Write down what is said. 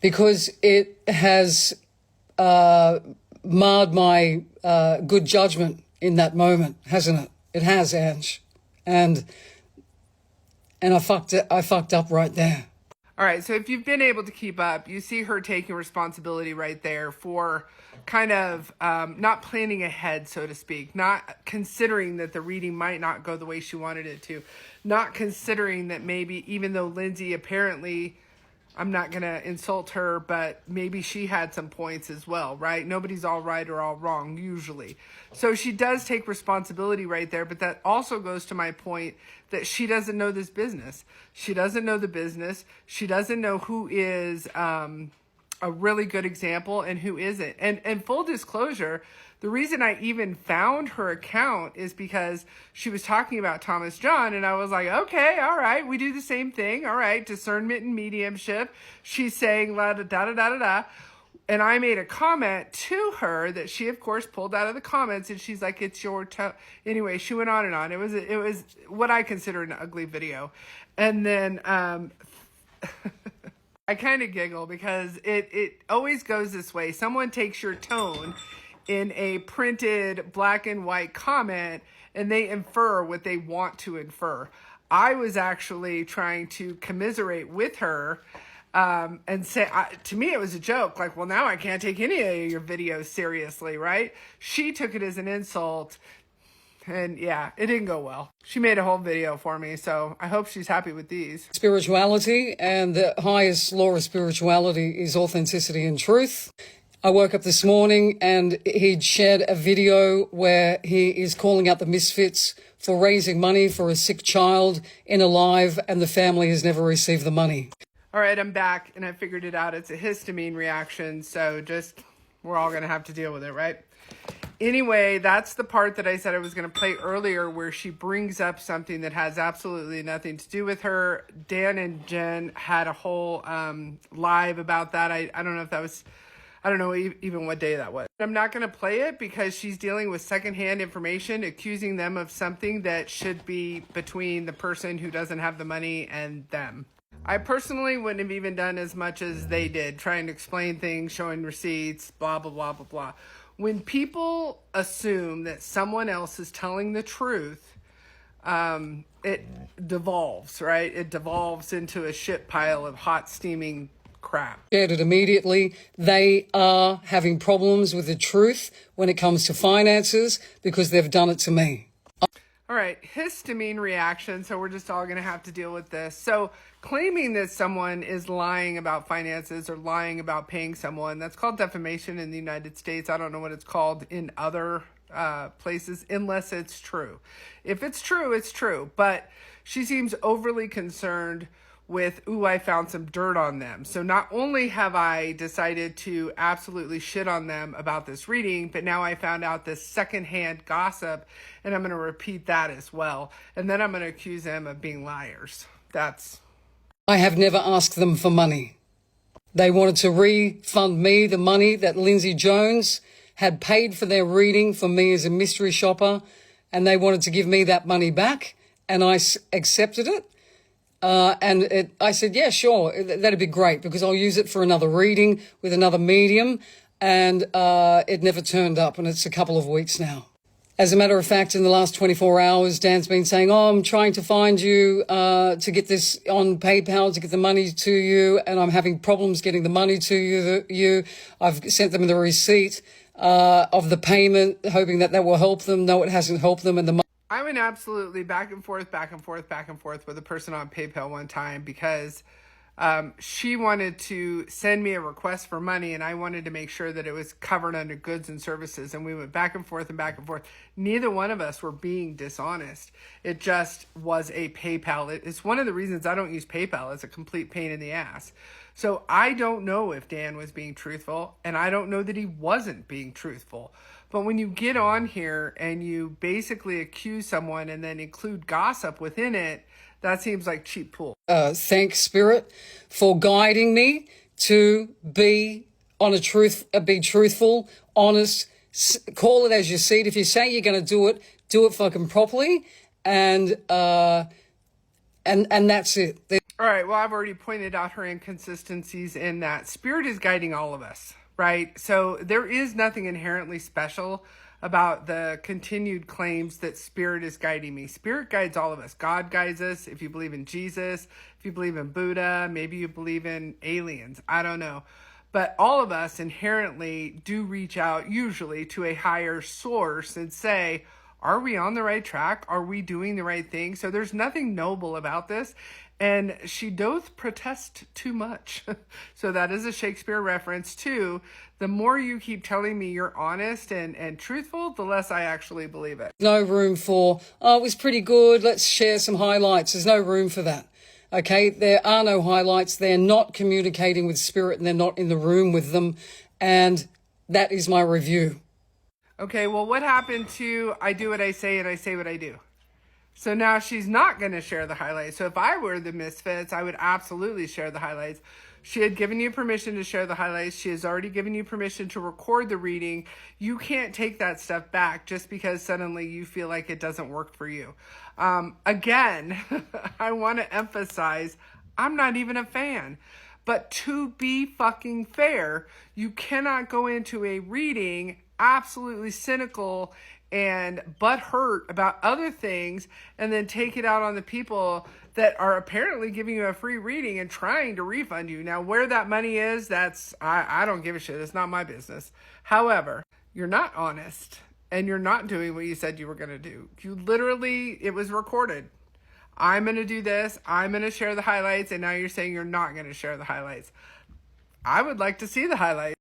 because it has marred my good judgment in that moment, hasn't it? It has, Ange. And I fucked up right there. All right, so if you've been able to keep up, you see her taking responsibility right there for kind of not planning ahead, so to speak, not considering that the reading might not go the way she wanted it to, not considering that maybe even though Lindsay apparently, I'm not going to insult her, but maybe she had some points as well, right? Nobody's all right or all wrong, usually. So she does take responsibility right there, but that also goes to my point that she doesn't know this business. She doesn't know the business. She doesn't know who is a really good example and who isn't. And full disclosure, the reason I even found her account is because she was talking about Thomas John, and I was like, okay, all right, we do the same thing. All right, discernment and mediumship. She's saying la da da da da da da. And I made a comment to her that she, of course, pulled out of the comments, and she's like, it's your anyway, she went on and on. It was what I consider an ugly video. And then I kind of giggle because it always goes this way. Someone takes your tone in a printed black and white comment, and they infer what they want to infer. I was actually trying to commiserate with her and say, to me, it was a joke. Like, well, now I can't take any of your videos seriously, right? She took it as an insult, and yeah, it didn't go well. She made a whole video for me, so I hope she's happy with these. Spirituality, and the highest law of spirituality is authenticity and truth. I woke up this morning and he'd shared a video where he is calling out the Misfits for raising money for a sick child in a live, and the family has never received the money. All right, I'm back, and I figured it out. It's a histamine reaction, so we're all going to have to deal with it, right? Anyway, that's the part that I said I was going to play earlier where she brings up something that has absolutely nothing to do with her. Dan and Jen had a whole live about that. I don't know if that was... I don't know even what day that was. I'm not going to play it because she's dealing with secondhand information, accusing them of something that should be between the person who doesn't have the money and them. I personally wouldn't have even done as much as they did, trying to explain things, showing receipts, blah, blah, blah, blah, blah. When people assume that someone else is telling the truth, it devolves, right? It devolves into a shit pile of hot, steaming crap. Shared it immediately. They are having problems with the truth when it comes to finances because they've done it to me. All right, histamine reaction. So we're just all going to have to deal with this. So claiming that someone is lying about finances or lying about paying someone, that's called defamation in the United States. I don't know what it's called in other places, unless it's true. If it's true, it's true. But she seems overly concerned with, ooh, I found some dirt on them. So not only have I decided to absolutely shit on them about this reading, but now I found out this secondhand gossip, and I'm going to repeat that as well. And then I'm going to accuse them of being liars. I have never asked them for money. They wanted to refund me the money that Lindsay Jones had paid for their reading for me as a mystery shopper, and they wanted to give me that money back, and I accepted it. I said, yeah, sure, that'd be great because I'll use it for another reading with another medium, and it never turned up, and it's a couple of weeks now. As a matter of fact, in the last 24 hours, Dan's been saying, oh, I'm trying to find you to get this on PayPal, to get the money to you, and I'm having problems getting the money to you. I've sent them the receipt of the payment, hoping that will help them. No, it hasn't helped them, and the I went absolutely back and forth with a person on PayPal one time because she wanted to send me a request for money, and I wanted to make sure that it was covered under goods and services. And we went back and forth. Neither one of us were being dishonest. It just was a PayPal. It's one of the reasons I don't use PayPal. It's a complete pain in the ass. So I don't know if Dan was being truthful, and I don't know that he wasn't being truthful. But when you get on here and you basically accuse someone and then include gossip within it, that seems like cheap pool. Thank Spirit for guiding me to be truthful, honest, call it as you see it. If you say you're going to do it fucking properly, and that's it. All right, well, I've already pointed out her inconsistencies in that Spirit is guiding all of us, right? So there is nothing inherently special about the continued claims that Spirit is guiding me. Spirit guides all of us. God guides us. If you believe in Jesus, if you believe in Buddha, maybe you believe in aliens, I don't know. But all of us inherently do reach out usually to a higher source and say, are we on the right track? Are we doing the right thing? So there's nothing noble about this. And she doth protest too much. So that is a Shakespeare reference too. The more you keep telling me you're honest and truthful, the less I actually believe it. No room for, oh, it was pretty good, let's share some highlights. There's no room for that. Okay, there are no highlights. They're not communicating with Spirit and they're not in the room with them. And that is my review. Okay, well, what happened to I do what I say and I say what I do? So now she's not going to share the highlights. So if I were the Misfits, I would absolutely share the highlights. She had given you permission to share the highlights. She has already given you permission to record the reading. You can't take that stuff back just because suddenly you feel like it doesn't work for you. Again, I want to emphasize, I'm not even a fan. But to be fucking fair, you cannot go into a reading absolutely cynical and butthurt about other things and then take it out on the people that are apparently giving you a free reading and trying to refund you. Now, where that money is, I don't give a shit. It's not my business. However, you're not honest and you're not doing what you said you were going to do. You literally, it was recorded. I'm going to do this. I'm going to share the highlights. And now you're saying you're not going to share the highlights. I would like to see the highlights.